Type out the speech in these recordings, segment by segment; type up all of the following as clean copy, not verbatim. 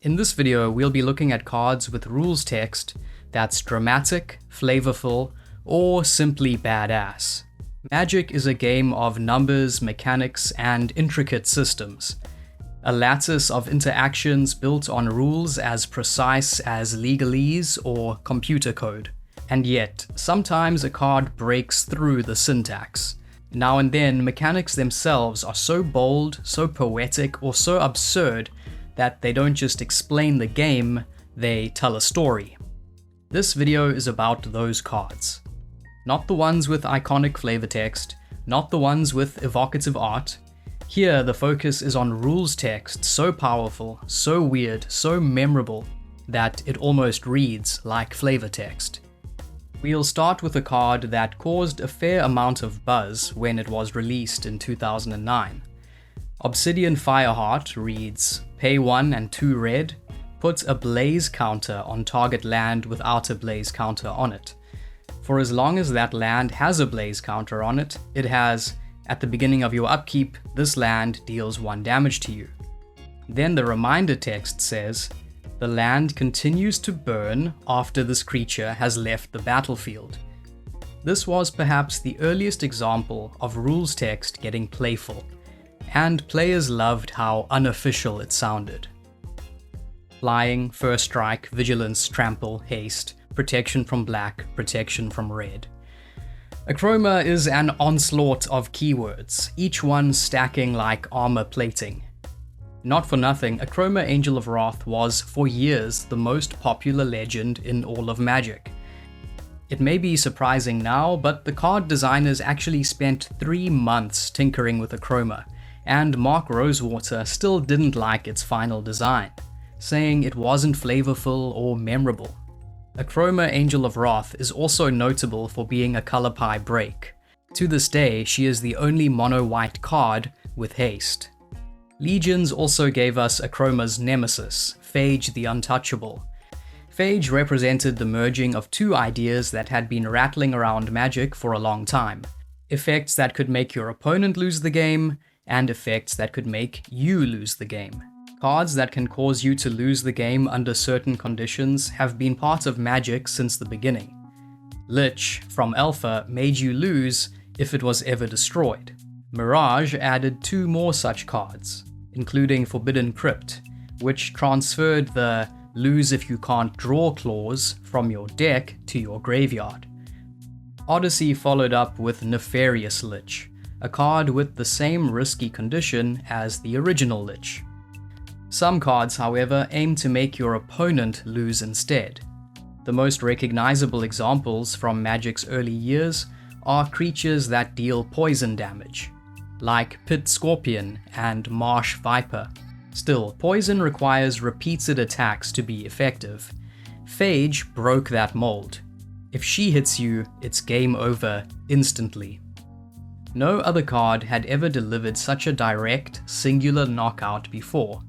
In this video, we'll be looking at cards with rules text that's dramatic, flavorful, or simply badass. Magic is a game of numbers, mechanics, and intricate systems. A lattice of interactions built on rules as precise as legalese or computer code. And yet, sometimes a card breaks through the syntax. Now and then, mechanics themselves are so bold, so poetic, or so absurd that they don't just explain the game, they tell a story. This video is about those cards. Not the ones with iconic flavor text, not the ones with evocative art. Here, the focus is on rules text so powerful, so weird, so memorable, that it almost reads like flavor text. We'll start with a card that caused a fair amount of buzz when it was released in 2009. Obsidian Fireheart reads, pay 1 and 2 red, put a blaze counter on target land without a blaze counter on it. For as long as that land has a blaze counter on it, it has, at the beginning of your upkeep, this land deals 1 damage to you. Then the reminder text says, the land continues to burn after this creature has left the battlefield. This was perhaps the earliest example of rules text getting playful, and players loved how unofficial it sounded. Flying, first strike, vigilance, trample, haste, protection from black, protection from red. Acroma is an onslaught of keywords, each one stacking like armor plating. Not for nothing, Acroma Angel of Wrath was, for years, the most popular legend in all of Magic. It may be surprising now, but the card designers actually spent 3 months tinkering with Acroma, and Mark Rosewater still didn't like its final design, saying it wasn't flavorful or memorable. Acroma Angel of Wrath is also notable for being a color pie break. To this day, she is the only mono-white card with haste. Legions also gave us Acroma's nemesis, Faegee the Untouchable. Faegee represented the merging of 2 ideas that had been rattling around Magic for a long time. Effects that could make your opponent lose the game, and effects that could make you lose the game. Cards that can cause you to lose the game under certain conditions have been part of Magic since the beginning. Lich, from Alpha, made you lose if it was ever destroyed. Mirage added 2 more such cards, including Forbidden Crypt, which transferred the lose if you can't draw clause from your deck to your graveyard. Odyssey followed up with Nefarious Lich, a card with the same risky condition as the original Lich. Some cards, however, aim to make your opponent lose instead. The most recognizable examples from Magic's early years are creatures that deal poison damage, like Pit Scorpion and Marsh Viper. Still, poison requires repeated attacks to be effective. Faegee broke that mold. If she hits you, it's game over instantly. No other card had ever delivered such a direct, singular knockout before,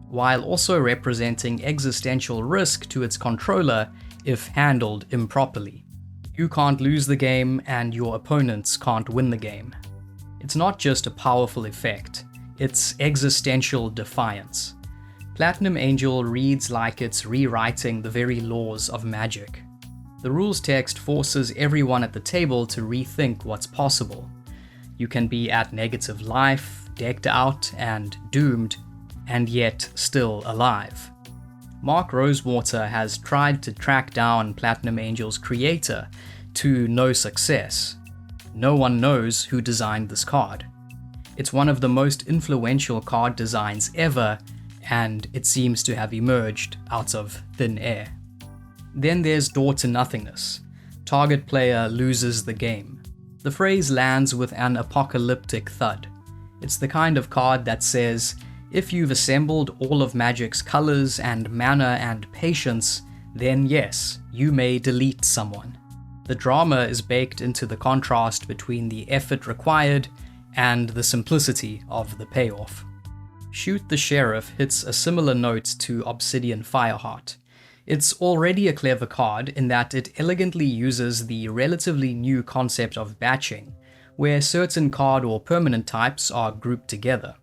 while also representing existential risk to its controller if handled improperly. You can't lose the game, and your opponents can't win the game. It's not just a powerful effect, it's existential defiance. Platinum Angel reads like it's rewriting the very laws of Magic. The rules text forces everyone at the table to rethink what's possible. You can be at negative life, decked out, and doomed, and yet still alive. Mark Rosewater has tried to track down Platinum Angel's creator to no success. No one knows who designed this card. It's one of the most influential card designs ever, and it seems to have emerged out of thin air. Then there's Door to Nothingness. Target player loses the game. The phrase lands with an apocalyptic thud. It's the kind of card that says, if you've assembled all of Magic's colors and mana and patience, then yes, you may delete someone. The drama is baked into the contrast between the effort required and the simplicity of the payoff. Shoot the Sheriff hits a similar note to Obsidian Fireheart. It's already a clever card in that it elegantly uses the relatively new concept of batching, where certain card or permanent types are grouped together.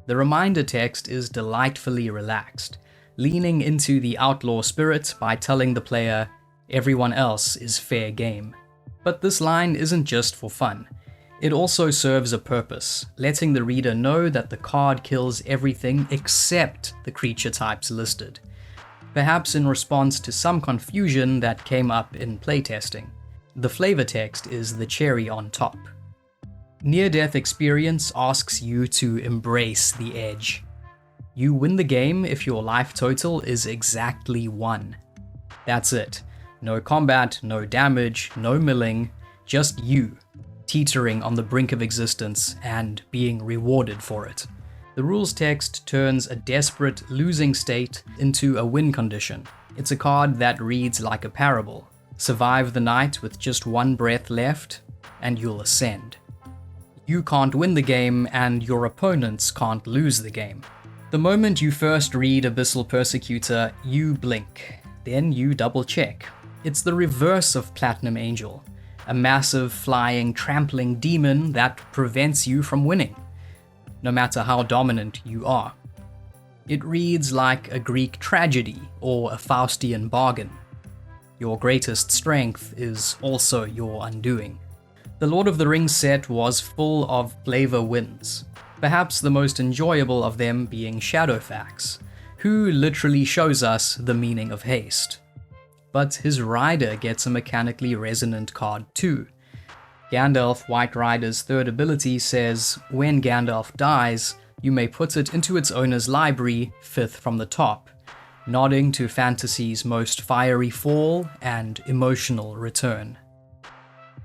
The reminder text is delightfully relaxed. leaning into the outlaw spirit by telling the player, everyone else is fair game. But this line isn't just for fun. It also serves a purpose, letting the reader know that the card kills everything except the creature types listed, perhaps in response to some confusion that came up in playtesting. The flavor text is the cherry on top. Near-death experience asks you to embrace the edge. You win the game if your life total is exactly 1. That's it. No combat, no damage, no milling, just you, teetering on the brink of existence and being rewarded for it. The rules text turns a desperate losing state into a win condition. It's a card that reads like a parable. Survive the night with just 1 breath left, and you'll ascend. You can't win the game, and your opponents can't lose the game. The moment you first read Abyssal Persecutor, you blink. Then you double check. It's the reverse of Platinum Angel, a massive, flying, trampling demon that prevents you from winning, no matter how dominant you are. It reads like a Greek tragedy or a Faustian bargain. Your greatest strength is also your undoing. The Lord of the Rings set was full of flavor wins, perhaps the most enjoyable of them being Shadowfax, who literally shows us the meaning of haste. But his rider gets a mechanically resonant card too. Gandalf, White Rider's third ability, says, when Gandalf dies, you may put it into its owner's library, 5th from the top, nodding to fantasy's most fiery fall and emotional return.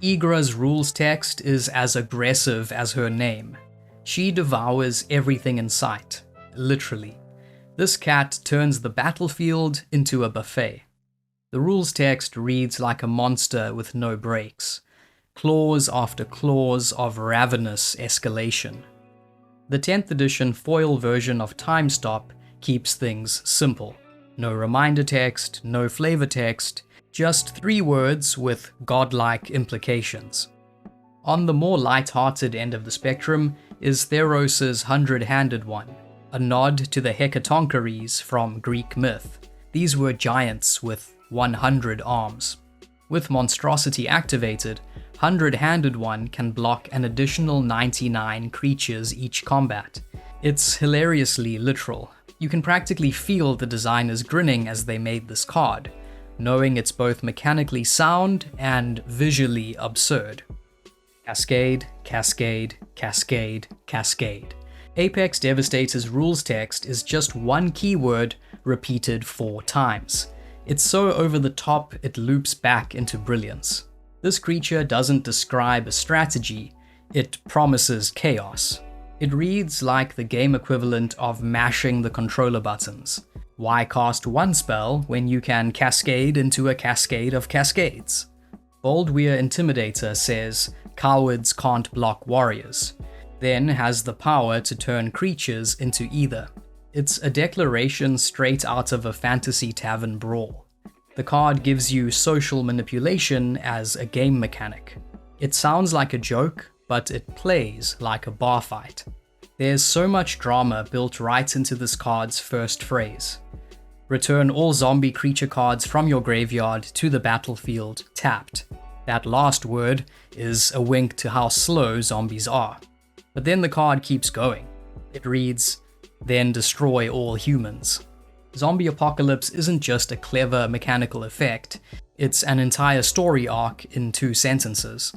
Egra's rules text is as aggressive as her name. She devours everything in sight, literally. This cat turns the battlefield into a buffet. The rules text reads like a monster with no brakes. Clause after clause of ravenous escalation. The 10th edition foil version of Time Stop keeps things simple. No reminder text, no flavor text, just 3 words with godlike implications. On the more light-hearted end of the spectrum is Theros' 100-handed one, a nod to the Hecatoncheires from Greek myth. These were giants with 100 arms. With monstrosity activated, 100-handed one can block an additional 99 creatures each combat. It's hilariously literal. You can practically feel the designers grinning as they made this card, knowing it's both mechanically sound and visually absurd. Cascade, cascade, cascade, cascade. Apex Devastator's rules text is just 1 keyword repeated 4 times. It's so over the top it loops back into brilliance. This creature doesn't describe a strategy, it promises chaos. It reads like the game equivalent of mashing the controller buttons. Why cast 1 spell when you can cascade into a cascade of cascades? boldw Intimidator says, cowards can't block warriors, then has the power to turn creatures into either. It's a declaration straight out of a fantasy tavern brawl. The card gives you social manipulation as a game mechanic. It sounds like a joke, but it plays like a bar fight. There's so much drama built right into this card's first phrase. Return all zombie creature cards from your graveyard to the battlefield tapped. That last word is a wink to how slow zombies are. But then the card keeps going. It reads, then destroy all humans. Zombie Apocalypse isn't just a clever mechanical effect, it's an entire story arc in 2 sentences.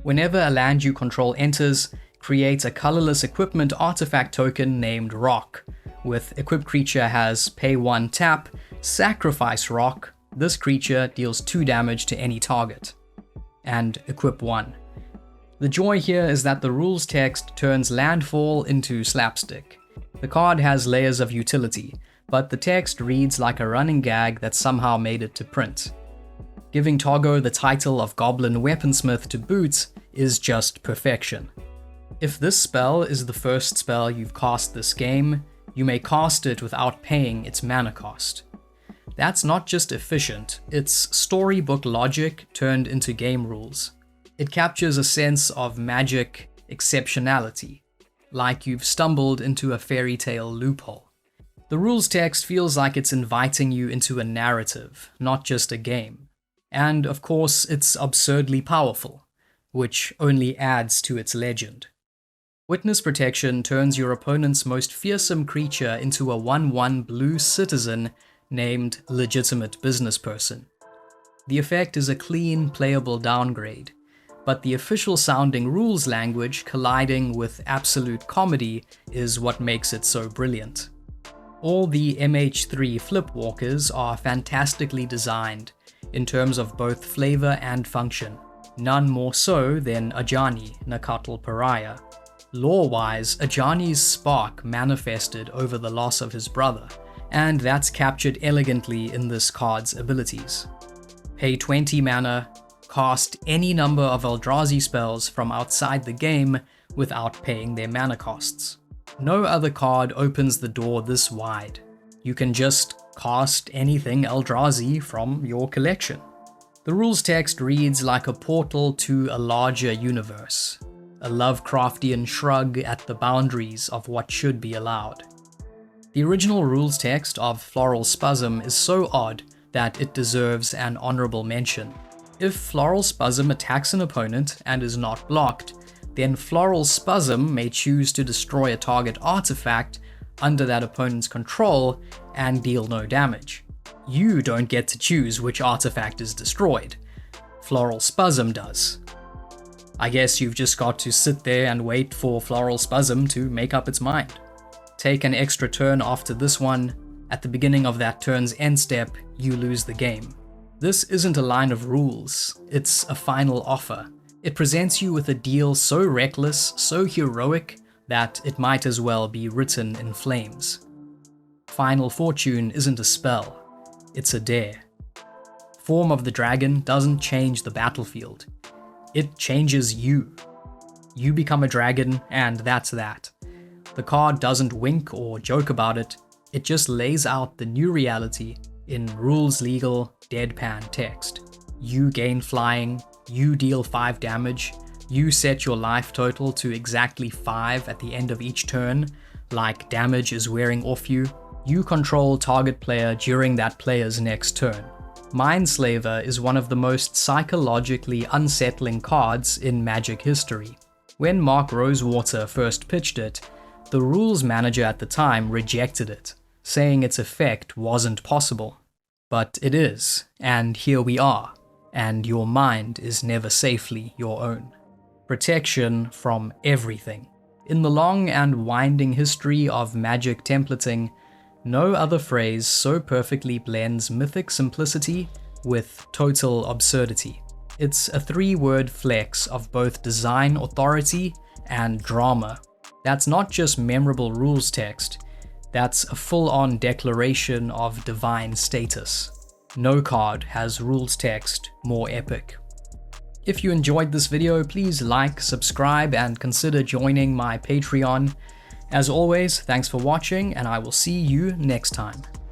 Whenever a land you control enters, create a colorless equipment artifact token named Rock. With equipped creature has pay 1 tap, sacrifice Rock, this creature deals 2 damage to any target. And equip 1. The joy here is that the rules text turns landfall into slapstick. The card has layers of utility, but the text reads like a running gag that somehow made it to print. Giving Togo the title of Goblin Weaponsmith to boot is just perfection. If this spell is the first spell you've cast this game, you may cast it without paying its mana cost. That's not just efficient, it's storybook logic turned into game rules. It captures a sense of magic exceptionality, like you've stumbled into a fairy tale loophole. The rules text feels like it's inviting you into a narrative, not just a game. And of course, it's absurdly powerful, which only adds to its legend. Witness Protection turns your opponent's most fearsome creature into a 1/1 blue citizen named Legitimate Businessperson. The effect is a clean, playable downgrade, but the official sounding rules language colliding with absolute comedy is what makes it so brilliant. All the MH3 flipwalkers are fantastically designed in terms of both flavor and function, none more so than Ajani Nakatal Pariah. Lore-wise, Ajani's spark manifested over the loss of his brother, and that's captured elegantly in this card's abilities. Pay 20 mana, cast any number of Eldrazi spells from outside the game without paying their mana costs. No other card opens the door this wide. You can just cast anything Eldrazi from your collection. The rules text reads like a portal to a larger universe, a Lovecraftian shrug at the boundaries of what should be allowed. The original rules text of Floral Spasm is so odd that it deserves an honorable mention. If Floral Spasm attacks an opponent and is not blocked, then Floral Spasm may choose to destroy a target artifact under that opponent's control and deal no damage. You don't get to choose which artifact is destroyed. Floral Spasm does. I guess you've just got to sit there and wait for Floral Spasm to make up its mind. Take an extra turn after this one. At the beginning of that turn's end step, you lose the game. This isn't a line of rules, it's a final offer. It presents you with a deal so reckless, so heroic, that it might as well be written in flames. Final Fortune isn't a spell, it's a dare. Form of the Dragon doesn't change the battlefield. It changes you. You become a dragon, and that's that. The card doesn't wink or joke about it, it just lays out the new reality in rules-legal, deadpan text. You gain flying, you deal 5 damage, you set your life total to exactly 5 at the end of each turn, like damage is wearing off you. You control target player during that player's next turn. Mindslaver is one of the most psychologically unsettling cards in Magic history. When Mark Rosewater first pitched it, the rules manager at the time rejected it, saying its effect wasn't possible. But it is, and here we are, and your mind is never safely your own. Protection from everything. In the long and winding history of Magic templating, no other phrase so perfectly blends mythic simplicity with total absurdity. It's a 3-word flex of both design authority and drama. That's not just memorable rules text, that's a full-on declaration of divine status. No card has rules text more epic. If you enjoyed this video, please like, subscribe, and consider joining my Patreon. As always, thanks for watching, and I will see you next time.